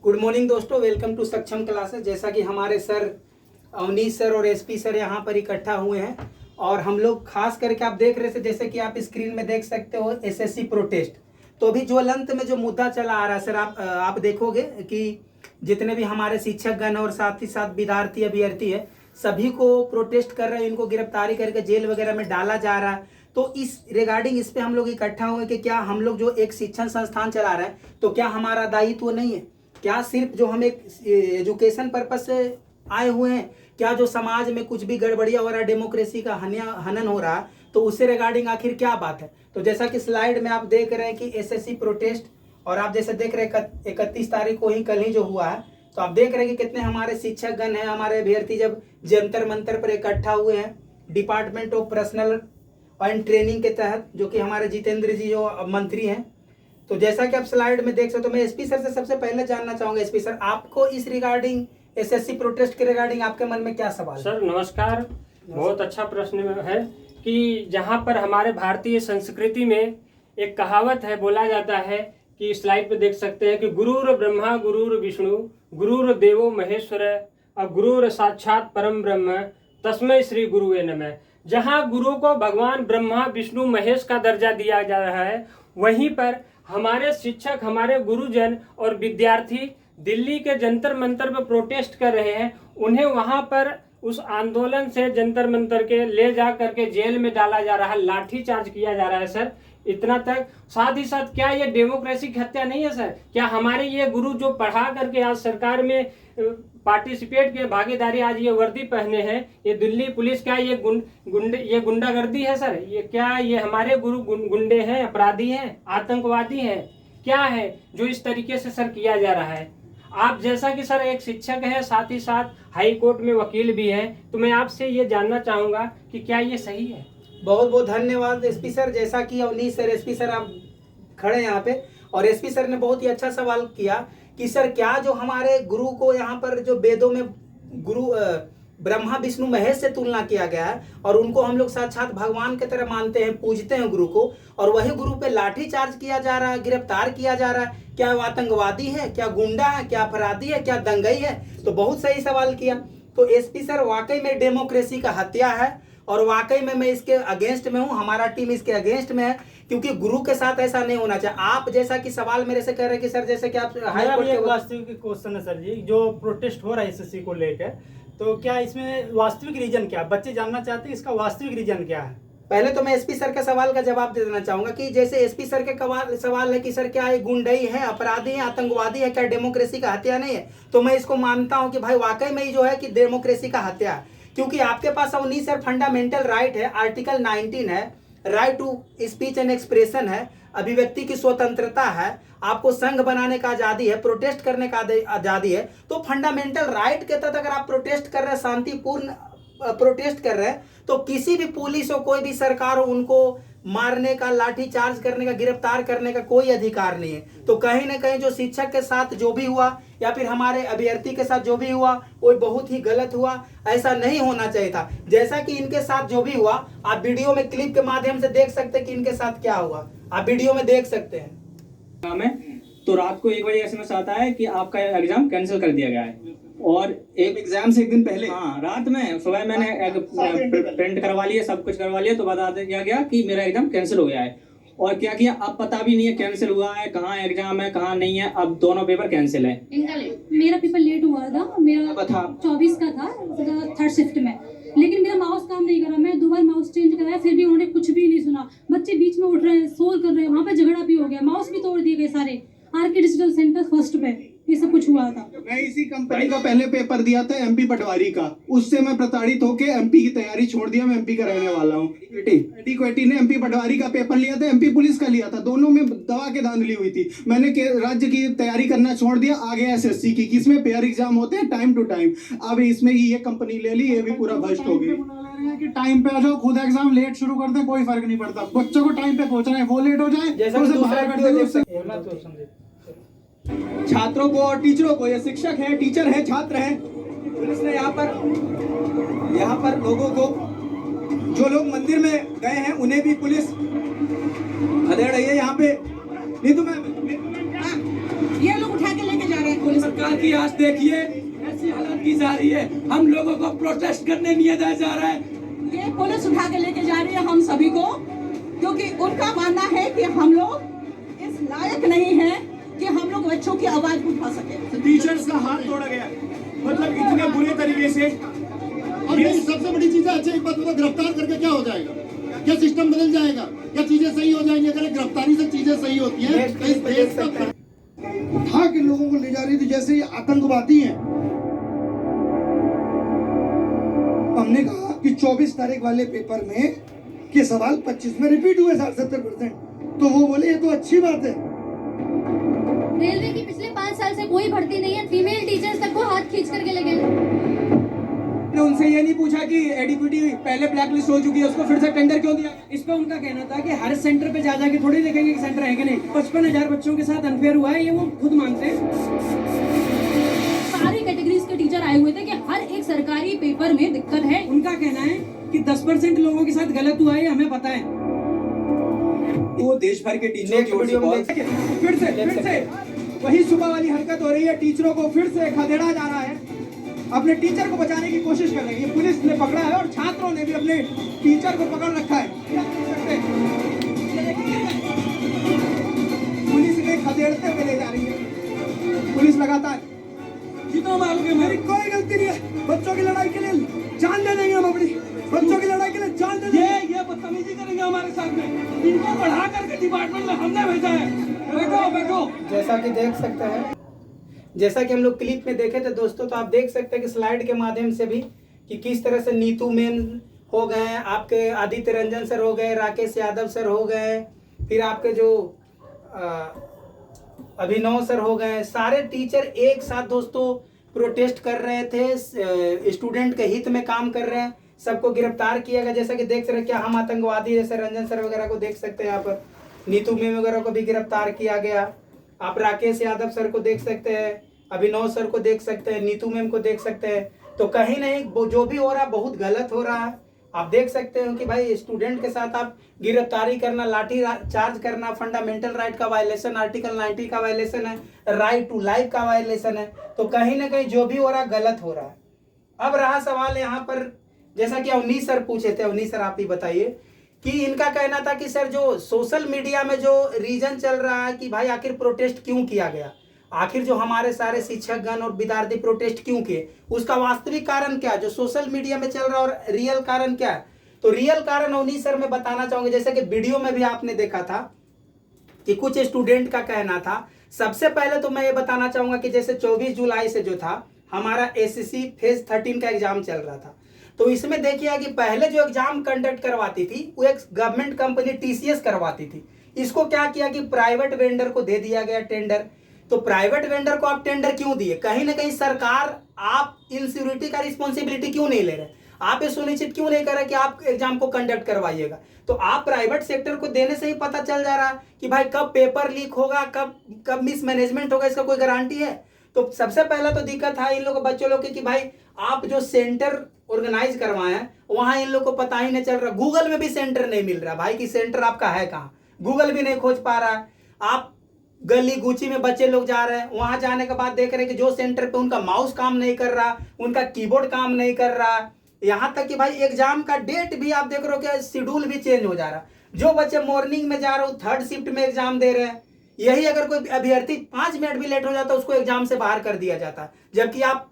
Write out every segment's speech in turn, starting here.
Good morning दोस्तों, welcome to सक्षम classes. जैसा कि हमारे सर अवनीश सर और एसपी सर यहाँ पर इकट्ठा हुए हैं और हम लोग खास करके आप देख रहे थे, जैसे कि आप स्क्रीन में देख सकते हो एसएससी प्रोटेस्ट। तो अभी ज्वलंत में जो मुद्दा चला आ रहा है सर, आप देखोगे कि जितने भी हमारे शिक्षकगण और साथ ही साथ विद्यार्थी अभ्यर्थी है, सभी को प्रोटेस्ट कर रहे हैं, इनको गिरफ्तारी करके जेल वगैरह में डाला जा रहा है। तो इस रिगार्डिंग इस पे हम लोग इकट्ठा हुए कि क्या हम लोग जो एक शिक्षण संस्थान चला रहे हैं, तो क्या हमारा दायित्व नहीं है? क्या सिर्फ जो हम एक एजुकेशन पर्पस से आए हुए हैं, क्या जो समाज में कुछ भी गड़बड़िया हो रहा है, डेमोक्रेसी का हनन हो रहा है, तो उससे रिगार्डिंग आखिर क्या बात है? तो जैसा कि स्लाइड में आप देख रहे हैं कि एसएससी प्रोटेस्ट, और आप जैसे देख रहे हैं 31 तारीख को ही कल ही जो हुआ है, तो आप देख रहे हैं कि कितने हमारे शिक्षकगण हैं, हमारे अभ्यर्थी जब जंतर मंतर पर इकट्ठा हुए हैं department of personal and training के तहत, जो कि हमारे जितेंद्र जी जो मंत्री हैं। तो जैसा कि आप स्लाइड में देख सकते हो, मैं एसपी सर से सबसे पहले जानना चाहूंगा, एसपी सर आपको इस रिगार्डिंग एसएससी प्रोटेस्ट के रिगार्डिंग आपके मन में क्या सवाल? सर नमस्कार। बहुत अच्छा प्रश्न है कि जहाँ पर हमारे भारतीय संस्कृति में एक कहावत है, बोला जाता है कि स्लाइड पे देख सकते हैं कि गुरुर ब्रह्मा गुरुर विष्णु गुरुर देवो महेश्वर और गुरुर साक्षात परम ब्रह्म तस्मै श्री गुरुवे नमः। जहाँ गुरु को भगवान ब्रह्मा विष्णु महेश का दर्जा दिया जा रहा है, वहीं पर हमारे शिक्षक, हमारे गुरुजन और विद्यार्थी दिल्ली के जंतर मंतर पर प्रोटेस्ट कर रहे हैं। उन्हें वहां पर उस आंदोलन से जंतर मंतर के ले जा करके जेल में डाला जा रहा है, लाठी चार्ज किया जा रहा है सर, इतना तक। साथ ही साथ क्या ये डेमोक्रेसी की हत्या नहीं है सर? क्या हमारे ये गुरु जो पढ़ा करके आज सरकार में पार्टिसिपेट के भागीदारी, आज ये वर्दी पहने हैं, ये दिल्ली पुलिस, क्या ये गुंडागर्दी है सर? ये क्या ये हमारे गुरु गुंडे हैं, अपराधी हैं, आतंकवादी हैं? क्या है जो इस तरीके से सर किया जा रहा है? आप जैसा कि सर एक शिक्षक है, साथ ही साथ हाई कोर्ट में वकील भी हैं, तो मैं आपसे ये जानना चाहूंगा कि क्या ये सही है? बहुत बहुत धन्यवाद एसपी सर। जैसा कि अवनीश सर, एसपी सर आप खड़े यहाँ पे, और एसपी सर ने बहुत ही अच्छा सवाल किया कि सर क्या जो हमारे गुरु को यहाँ पर जो वेदों में गुरु ब्रह्मा विष्णु महेश से तुलना किया गया है और उनको हम लोग साक्षात भगवान की तरह मानते हैं, पूजते हैं गुरु को, और वही गुरु पे लाठी चार्ज किया जा रहा है, गिरफ्तार किया जा रहा है, क्या वो आतंकवादी है, क्या गुंडा है, क्या अपराधी है, क्या दंगई है? तो बहुत सही सवाल किया। तो एसपी सर वाकई में डेमोक्रेसी का हत्या है और वाकई में मैं इसके अगेंस्ट में हूँ, हमारा टीम इसके अगेंस्ट में है, क्योंकि गुरु के साथ ऐसा नहीं होना चाहिए। आप जैसा कि सवाल मेरे से कह रहे हैं कि सर जैसे कि आप हाई कोर्ट के वास्तविक क्वेश्चन है सर जी, जो प्रोटेस्ट हो रहा है एसएससी को लेकर, तो क्या इसमें वास्तविक रीजन क्या है? बच्चे जानना चाहते हैं इसका वास्तविक रीजन क्या है। पहले तो मैं एसपी सर के सवाल का जवाब दे देना चाहूंगा कि जैसे एसपी सर के सवाल है कि सर क्या ये गुंडई है, अपराधी है, आतंकवादी है, क्या डेमोक्रेसी का हत्या नहीं है? तो मैं इसको मानता हूं कि भाई वाकई में जो है कि डेमोक्रेसी का हत्या है, क्योंकि आपके पास अवनीश सर फंडामेंटल राइट है, आर्टिकल 19 है, right to speech and expression है, अभिव्यक्ति की स्वतंत्रता है, आपको संघ बनाने का आजादी है, प्रोटेस्ट करने का आजादी है। तो फंडामेंटल राइट के तहत अगर आप प्रोटेस्ट कर रहे हैं, शांतिपूर्ण प्रोटेस्ट कर रहे हैं, तो किसी भी पुलिस हो, कोई भी सरकार हो, उनको मारने का, लाठी चार्ज करने का, गिरफ्तार करने का कोई अधिकार नहीं है। तो कहीं ना कहीं जो शिक्षक के साथ जो भी हुआ या फिर हमारे अभ्यर्थी के साथ जो भी हुआ, वो बहुत ही गलत हुआ, ऐसा नहीं होना चाहिए था। जैसा कि इनके साथ जो भी हुआ, आप वीडियो में क्लिप के माध्यम से देख सकते हैं कि इनके साथ क्या हुआ, आप वीडियो में देख सकते हैं। तो रात को 1 बजे एसएमएस आता है कि आपका एग्जाम कैंसिल कर दिया गया है, और एक एग्जाम से एक दिन पहले, हाँ, रात में सुबह मैंने प्रिंट करवा लिया, सब कुछ करवा लिया, तो बता दिया गया कि मेरा एग्जाम कैंसिल हो गया है। और क्या किया, अब पता भी नहीं है कैंसिल हुआ है, कहाँ एग्जाम है कहाँ नहीं है, अब दोनों पेपर कैंसिल है। मेरा पेपर लेट हुआ था, मेरा 24 का था, 3rd शिफ्ट में, लेकिन मेरा माउस काम नहीं कर रहा। मैं 2 बार माउस चेंज कराया, फिर भी उन्होंने कुछ भी नहीं सुना। बच्चे बीच में उठ रहे हैं, शोर कर रहे हैं, वहाँ पे झगड़ा भी हो गया, माउस भी तोड़ दिए गए सारे। आरके डिजिटल सेंटर फर्स्ट पे ये सब कुछ हुआ था। मैं इसी कंपनी का पहले पेपर दिया था, एमपी पटवारी का, उससे मैं प्रताड़ित होकर एमपी की तैयारी छोड़ दिया। मैं एमपी का रहने वाला हूँ। एडीक्वेटी ने एमपी पटवारी का पेपर लिया था, एमपी पुलिस का लिया था, दोनों में दवा के धांधली हुई थी। मैंने राज्य की तैयारी करना छोड़ दिया, आगे एसएससी की, किसमें पेयर एग्जाम होते हैं टाइम टू टाइम। अब इसमें ये कंपनी ले ली, ये भी पूरा भ्रष्ट हो गई कि टाइम पे आ जाओ, खुद एग्जाम लेट शुरू कर दे, कोई फर्क नहीं पड़ता। बच्चों को टाइम पे पहुंचना है, वो लेट हो जाए, जैसा तो बाहर कर दे। छात्रों को और टीचरों को, ये शिक्षक है, टीचर है, छात्र है, पुलिस ने यहाँ पर लोगों को, जो लोग मंदिर में गए हैं उन्हें भी पुलिस अधेड़ रही है यहाँ पे। नहीं तो मैं ये लोग उठा के लेके जा रहे हैं पुलिस। की आज देखिए ऐसी हालत की जा रही है, हम लोगों को प्रोटेस्ट करने नहीं दिया जा रहा है। ये पुलिस उठा के लेके जा रही है हम सभी को, क्योंकि उनका मानना है कि हम लोग इस लायक नहीं हैं कि हम लोग बच्चों की आवाज उठा सके। टीचर्स का हाथ तोड़ा गया, मतलब इतने बुरे तरीके से। और ये सबसे बड़ी चीज है, अच्छा एक बात, गिरफ्तार करके क्या हो जाएगा? क्या सिस्टम बदल जाएगा? क्या चीजें सही हो जाएंगी? अगर गिरफ्तारी से चीजें सही होती हैं तो इस देश का उठा के लोगों को ले जा रही थी जैसे ये आतंकवादी हैं। हमने कहा कि 24 तारीख वाले पेपर में के सवाल 25 में रिपीट हुए 70%, तो वो बोले ये तो अच्छी बात है। रेलवे की पिछले 5 साल से कोई भर्ती नहीं है, फीमेल टीचर्स तक को हाथ खींच करके ले गए। उनसे ये नहीं पूछा कि एडिक्विटी पहले ब्लैकलिस्ट हो चुकी है, उसको फिर से टेंडर क्यों दिया? इस पे उनका कहना था कि हर सेंटर पे जा के थोड़ी देखेंगे कि सेंटर है कि नहीं। 55,000 बच्चों के साथ अनफेयर हुआ है, ये वो खुद मानते हैं। सारी कैटेगरीज के टीचर आए हुए थे कि हर एक सरकारी पेपर में दिक्कत है। उनका कहना है कि 10% लोगों के साथ गलत हुआ है, हमें पता है। वो देश भर के टीचरों की ओर से फिर से वही सुबह वाली हरकत हो रही है। टीचरों को फिर से खदेड़ा जा रहा है, अपने टीचर को बचाने की कोशिश कर रही है। पुलिस ने पकड़ा है और छात्रों ने भी अपने टीचर को पकड़ रखा है। पुलिस ने खदेड़ते हुए ले जा रही है। पुलिस लगातार जितना मारोगे, मेरी कोई गलती नहीं है। बच्चों की लड़ाई के लिए जान दे देंगे हम अपनी, बच्चों की लड़ाई के लिए जान दे देंगे। ये बदतमीजी करेंगे हमारे साथ में, इनको बढ़ा करके डिपार्टमेंट में हमने भेजा है। बैठो। जैसा कि देख सकते हैं, जैसा कि हम लोग क्लिप में देखे थे दोस्तों, तो आप देख सकते हैं कि स्लाइड के माध्यम से भी कि किस तरह से नीतू मैम हो गए, आपके आदित्य रंजन सर हो गए, राकेश यादव सर हो गए, फिर आपके जो अभिनव सर हो गए। सारे टीचर एक साथ दोस्तों प्रोटेस्ट कर रहे थे, स्टूडेंट के हित में काम कर रहे हैं। सबको गिरफ्तार किया गया, जैसा कि देख सकते हैं क्या हम आतंकवादी जैसे रंजन सर वगैरह को देख सकते हैं। यहाँ पर नीतू मैम वगैरह को भी गिरफ्तार किया गया। आप राकेश यादव सर को देख सकते हैं, अभिनव सर को देख सकते हैं, नीतू मैम को देख सकते हैं। तो कहीं नहीं जो भी हो रहा है बहुत गलत हो रहा है। आप देख सकते हो कि भाई स्टूडेंट के साथ आप गिरफ्तारी करना, लाठी चार्ज करना फंडामेंटल राइट का वायलेशन, आर्टिकल 90 का वायलेशन है, राइट टू लाइफ का वायलेशन है। तो कहीं ना कहीं जो भी हो रहा है गलत हो रहा है। अब रहा सवाल यहाँ पर, जैसा कि अवनीश सर पूछे थे, अवनीश सर आप ही बताइए कि इनका कहना था कि सर जो सोशल मीडिया में जो रीजन चल रहा है कि भाई आखिर प्रोटेस्ट क्यों किया गया, आखिर जो हमारे सारे शिक्षकगण और विद्यार्थी प्रोटेस्ट क्यों किए, उसका वास्तविक कारण क्या है, जो सोशल मीडिया में चल रहा है, और रियल कारण क्या है। तो रियल कारण अवनीश सर मैं बताना चाहूंगा, जैसे कि वीडियो में भी आपने देखा था कि कुछ स्टूडेंट का कहना था। सबसे पहले तो मैं ये बताना चाहूंगा कि जैसे 24 जुलाई से जो था हमारा एसएससी फेज 13 का एग्जाम चल रहा था, तो इसमें देखिए कि पहले जो एग्जाम कंडक्ट करवाती थी वो एक गवर्नमेंट कंपनी टीसीएस करवाती थी। इसको क्या किया कि प्राइवेट वेंडर को दे दिया गया टेंडर। तो प्राइवेट वेंडर को आप टेंडर क्यों दिए? कहीं ना कहीं सरकार आप इंसिक्योरिटी का रिस्पॉन्सिबिलिटी क्यों नहीं ले रहे, आप ये सुनिश्चित क्यों नहीं कर रहे कि आप एग्जाम को कंडक्ट करवाइएगा। तो आप प्राइवेट सेक्टर को देने से ही पता चल जा रहा है कि भाई कब पेपर लीक होगा, कब मिसमैनेजमेंट होगा, इसका कोई गारंटी है। तो सबसे पहला तो दिक्कत है इन लोगों बच्चों लोग की कि भाई आप जो सेंटर ऑर्गेनाइज करवाए हैं वहां इन लोग को पता ही नहीं चल रहा। गूगल में भी सेंटर नहीं मिल रहा भाई कि सेंटर आपका है कहाँ, गूगल भी नहीं खोज पा रहा है। आप गली गुची में बच्चे लोग जा रहे हैं, वहां जाने के बाद देख रहे हैं कि जो सेंटर पे उनका माउस काम नहीं कर रहा, उनका कीबोर्ड काम नहीं कर रहा, यहाँ तक कि भाई एग्जाम का डेट भी आप देख रहे हो कि शेड्यूल भी चेंज हो जा रहा। जो बच्चे मॉर्निंग में जा रहे हो 3rd शिफ्ट में एग्जाम दे रहे हैं, यही अगर कोई अभ्यर्थी 5 मिनट भी लेट हो जाता है उसको एग्जाम से बाहर कर दिया जाता, जबकि आप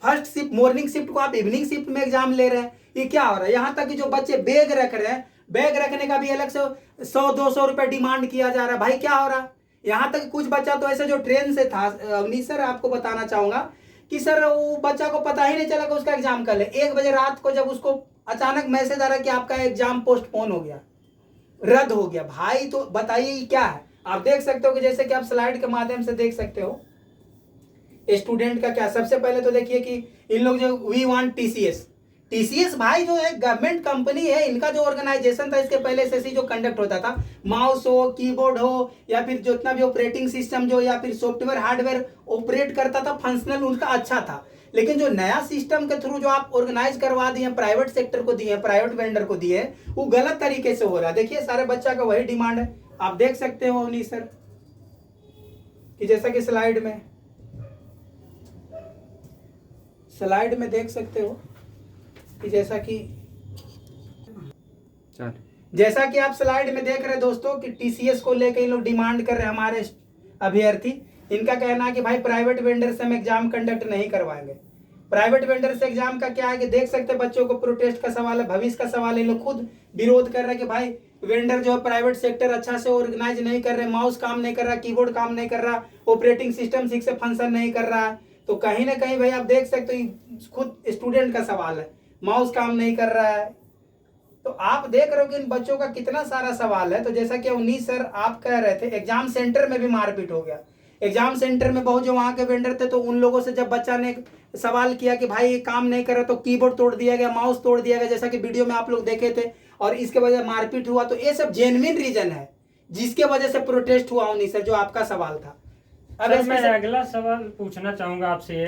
फर्स्ट शिफ्ट मॉर्निंग शिफ्ट को आप इवनिंग शिफ्ट में एग्जाम ले रहे हैं। ये क्या हो रहा है? यहाँ तक कि जो बच्चे बैग रख रहे हैं, बैग रखने का भी अलग से 100-200 रुपए डिमांड किया जा रहा है। भाई क्या हो रहा है? यहाँ तक कुछ बच्चा तो ऐसे जो ट्रेन से था, अवनीश सर आपको बताना चाहूंगा कि सर वो बच्चा को पता ही नहीं चला कि उसका एग्जाम कल है। 1 बजे रात को जब उसको अचानक मैसेज आ रहा है कि आपका एग्जाम पोस्टपोन हो गया, रद्द हो गया। भाई तो बताइए ये क्या है? आप देख सकते हो कि जैसे कि आप स्लाइड के माध्यम से देख सकते हो स्टूडेंट का क्या। सबसे पहले तो देखिए कि इन लोग जो वी वांट टीसीएस भाई जो है गवर्नमेंट कंपनी है, इनका जो ऑर्गेनाइजेशन था इसके पहले एसएससी जो कंडक्ट होता था, माउस हो, कीबोर्ड हो, या फिर जितना भी ऑपरेटिंग सिस्टम जो या फिर सॉफ्टवेयर हार्डवेयर ऑपरेट करता था, फंक्शनल उनका अच्छा था। लेकिन जो नया सिस्टम के थ्रू जो आप ऑर्गेनाइज करवा दिए, प्राइवेट सेक्टर को दिए, प्राइवेट वेंडर को दिए, वो गलत तरीके से हो रहा है। देखिए सारे बच्चा का वही डिमांड है, आप देख सकते हो अवनीश सर कि जैसा कि स्लाइड में स्लाइड में देख सकते हो कि जैसा कि आप स्लाइड में देख रहे हैं दोस्तों कि टीसीएस को लेकर ये लोग डिमांड कर रहे हैं हमारे अभ्यर्थी। इनका कहना है कि भाई प्राइवेट वेंडर से हम एग्जाम कंडक्ट नहीं करवाएंगे। प्राइवेट वेंडर से एग्जाम का क्या है कि देख सकते हैं बच्चों को प्रोटेस्ट का सवाल है, भविष्य का सवाल है। ये लोग खुद विरोध कर रहे हैं कि भाई वेंडर जो है प्राइवेट सेक्टर अच्छा से ऑर्गेनाइज नहीं कर रहे, माउस काम नहीं कर रहा, कीबोर्ड काम नहीं कर रहा, ऑपरेटिंग सिस्टम ठीक से फंक्शन नहीं कर रहा है। तो कहीं ना कहीं भाई आप देख सकते हो खुद स्टूडेंट का सवाल है, माउस काम नहीं कर रहा है। तो आप देख रहे हो कि इन बच्चों का कितना सारा सवाल है। तो जैसा कि उन्नीस सर आप कह रहे थे एग्जाम सेंटर में भी मारपीट हो गया। एग्जाम सेंटर में बहुत जो वहाँ के वेंडर थे तो उन लोगों से जब बच्चा ने सवाल किया कि भाई ये काम नहीं कर रहा तो कीबोर्ड तोड़ दिया गया, माउस तोड़ दिया गया, जैसा कि वीडियो में आप लोग देखे थे, और इसके वजह मारपीट हुआ। तो ये सब जेन्युइन रीजन है जिसके वजह से प्रोटेस्ट हुआ। उन्नीस सर जो आपका सवाल था। अब मैं अगला सवाल पूछना चाहूंगा आपसे,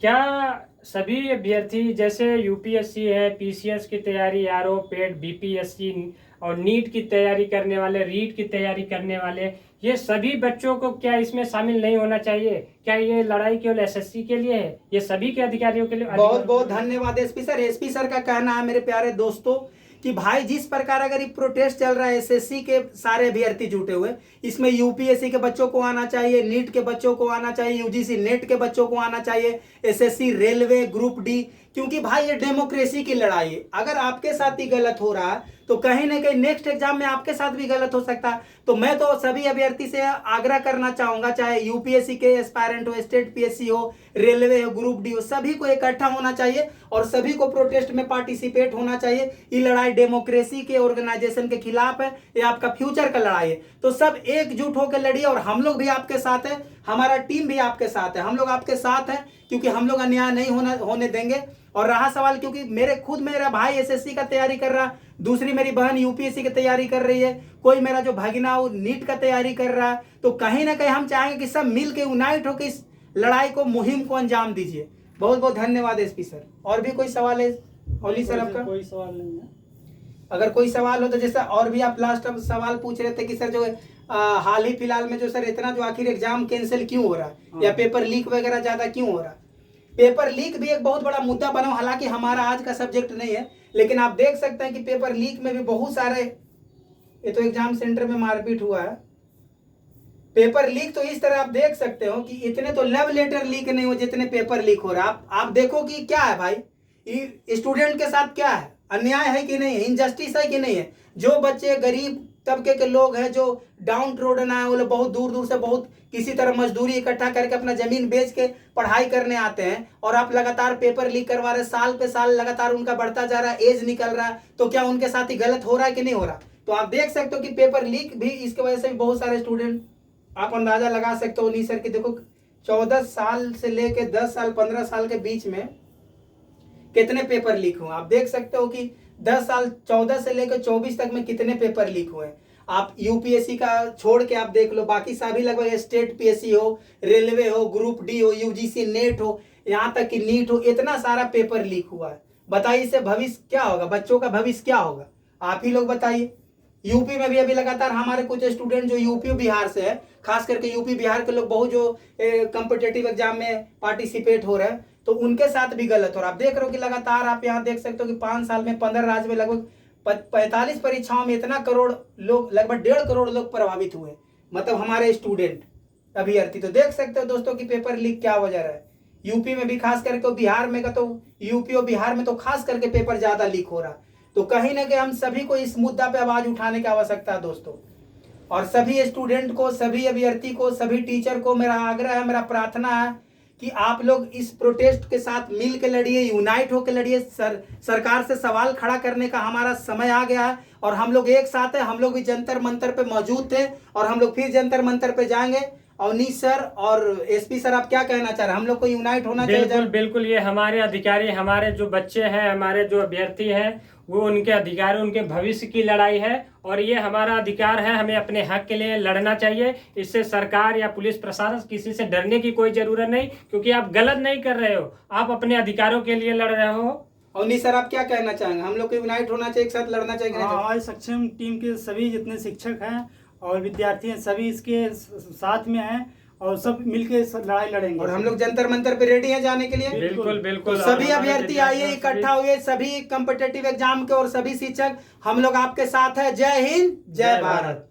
क्या सभी अभ्यर्थी जैसे यूपीएससी है, पीसीएस की तैयारी, आरओ, पेट, बीपीएससी और नीट की तैयारी करने वाले, रीट की तैयारी करने वाले, ये सभी बच्चों को क्या इसमें शामिल नहीं होना चाहिए? क्या ये लड़ाई केवल एसएससी के लिए है? ये सभी के अधिकारियों के लिए? बहुत बहुत धन्यवाद एसपी सर। एसपी सर का कहना है मेरे प्यारे दोस्तों कि भाई जिस प्रकार अगर ये प्रोटेस्ट चल रहा है, एसएससी के सारे अभ्यर्थी जुटे हुए, इसमें यूपीएससी के बच्चों को आना चाहिए, नीट के बच्चों को आना चाहिए, यूजीसी नेट के बच्चों को आना चाहिए, एसएससी रेलवे ग्रुप डी, क्योंकि भाई ये डेमोक्रेसी की लड़ाई है। अगर आपके साथ ही गलत हो रहा है तो कहीं ना कहीं नेक्स्ट एग्जाम में आपके साथ भी गलत हो सकता है। तो मैं तो सभी अभ्यर्थी से आग्रह करना चाहूंगा, चाहे यूपीएससी के एस्पायरेंट हो, स्टेट पीएससी हो, रेलवे हो, ग्रुप डी हो, सभी को इकट्ठा होना चाहिए और सभी को प्रोटेस्ट में पार्टिसिपेट होना चाहिए। ये लड़ाई डेमोक्रेसी के ऑर्गेनाइजेशन के खिलाफ है, ये आपका फ्यूचर का लड़ाई है। तो सब एकजुट होकर लड़िए और हम लोग भी आपके साथ है, हमारा टीम भी आपके साथ है, हम लोग आपके साथ है, क्योंकि हम लोग अन्याय नहीं होने देंगे। और रहा सवाल, क्योंकि मेरा भाई एसएससी का तैयारी कर रहा, दूसरी मेरी बहन यूपीएससी की तैयारी कर रही है, कोई मेरा जो भगिना वो नीट का तैयारी कर रहा है, तो कहीं ना कहीं हम चाहेंगे कि सब मिल के यूनाइट होकर इस लड़ाई को, मुहिम को अंजाम दीजिए। बहुत बहुत धन्यवाद एसपी सर। और भी कोई सवाल है ओली सर आपका? कोई सवाल नहीं है। अगर कोई सवाल हो तो जैसा और भी आप लास्ट सवाल पूछ रहे थे कि सर जो हाल ही फिलहाल में जो सर इतना जो आखिर एग्जाम कैंसिल क्यों हो रहा है या पेपर लीक वगैरह ज्यादा क्यों हो रहा है? पेपर लीक भी एक बहुत बड़ा मुद्दा बना, हालांकि हमारा आज का सब्जेक्ट नहीं है, लेकिन आप देख सकते हैं कि पेपर लीक में भी बहुत सारे, ये तो एग्जाम सेंटर में मारपीट हुआ है। पेपर लीक तो इस तरह आप देख सकते हो कि इतने तो लव लेटर लीक नहीं हो जितने पेपर लीक हो रहा है। आप देखो कि क्या है भाई, स्टूडेंट के साथ क्या है, अन्याय है कि नहीं है, इनजस्टिस है कि नहीं है। जो बच्चे गरीब तबके के लोग हैं, जो डाउन ट्रोडन आए, वो लोग बहुत दूर दूर से बहुत किसी तरह मजदूरी इकट्ठा करके अपना जमीन बेच के पढ़ाई करने आते हैं, और आप लगातार पेपर लीक करवा रहे, साल पे साल लगातार उनका बढ़ता जा रहा है, एज निकल रहा है, तो क्या उनके साथ ही गलत हो रहा है कि नहीं हो रहा? तो आप देख सकते हो कि पेपर लीक भी इसके वजह से भी बहुत सारे स्टूडेंट, आप अंदाजा लगा सकते हो। नहीं सर कि देखो 14 साल से लेके 10 साल 15 साल के बीच में कितने पेपर लीक हुए। आप देख सकते हो कि 10 साल 14 से लेकर 24 तक में कितने पेपर लीक हुए। आप यूपीएससी का छोड़ के आप देख लो, बाकी सभी लगभग स्टेट पीएससी हो, रेलवे हो, ग्रुप डी हो, यूजीसी नेट हो, यहाँ तक कि नीट हो, इतना सारा पेपर लीक हुआ है। बताइए इससे भविष्य क्या होगा, बच्चों का भविष्य क्या होगा, आप ही लोग बताइए। यूपी में भी अभी लगातार हमारे कुछ स्टूडेंट जो यूपी बिहार से है, खास करके यूपी बिहार के लोग बहुत जो कॉम्पिटिटिव एग्जाम में पार्टिसिपेट हो रहे हैं, तो उनके साथ भी गलत हो रहा है। आप देख रहे हो कि लगातार आप यहाँ देख सकते हो कि 5 साल में 15 राज्य में लगभग 45 परीक्षाओं में इतना करोड़ लोग, लगभग 1.5 करोड़ लोग प्रभावित हुए, मतलब हमारे स्टूडेंट अभ्यर्थी। तो देख सकते हो दोस्तों कि पेपर लीक क्या वजह है। यूपी में भी खास करके, बिहार में का तो यूपी और बिहार में तो खास करके पेपर ज्यादा लीक हो रहा। तो कहीं ना कहीं हम सभी को इस मुद्दा पे आवाज उठाने की आवश्यकता है दोस्तों। और सभी स्टूडेंट को, सभी अभ्यर्थी को, सभी टीचर को मेरा आग्रह है, मेरा प्रार्थना है कि आप लोग इस प्रोटेस्ट के साथ मिल के लड़िए, यूनाइट होकर लड़िए। सरकार से सवाल खड़ा करने का हमारा समय आ गया है और हम लोग एक साथ हैं। हम लोग भी जंतर मंतर पे मौजूद थे और हम लोग फिर जंतर मंतर पे जाएंगे। अवनीश सर और एसपी सर, आप क्या कहना चाह रहे हैं? हम लोग को यूनाइट होना चाहिए। बिल्कुल बिल्कुल, ये हमारे अधिकारी, हमारे जो बच्चे हैं, हमारे जो अभ्यर्थी हैं, वो उनके अधिकार, उनके भविष्य की लड़ाई है और ये हमारा अधिकार है। हमें अपने हक के लिए लड़ना चाहिए। इससे सरकार या पुलिस प्रशासन किसी से डरने की कोई जरूरत नहीं, क्योंकि आप गलत नहीं कर रहे हो, आप अपने अधिकारों के लिए लड़ रहे हो। अवनीश सर, आप क्या कहना चाहेंगे? हम लोग को यूनाइट होना चाहिए, एक साथ लड़ना चाहिए। हमारे सक्षम टीम के सभी जितने शिक्षक हैं और विद्यार्थी हैं, सभी इसके साथ में हैं और सब मिलके लड़ाई लड़ेंगे। और हम लोग जंतर मंतर पे रेडी हैं जाने के लिए। बिल्कुल बिल्कुल। तो सभी अभ्यर्थी आइए, इकट्ठा हुए, सभी कॉम्पिटिटिव एग्जाम के और सभी शिक्षक हम लोग आपके साथ हैं। जय हिंद, जय भारत।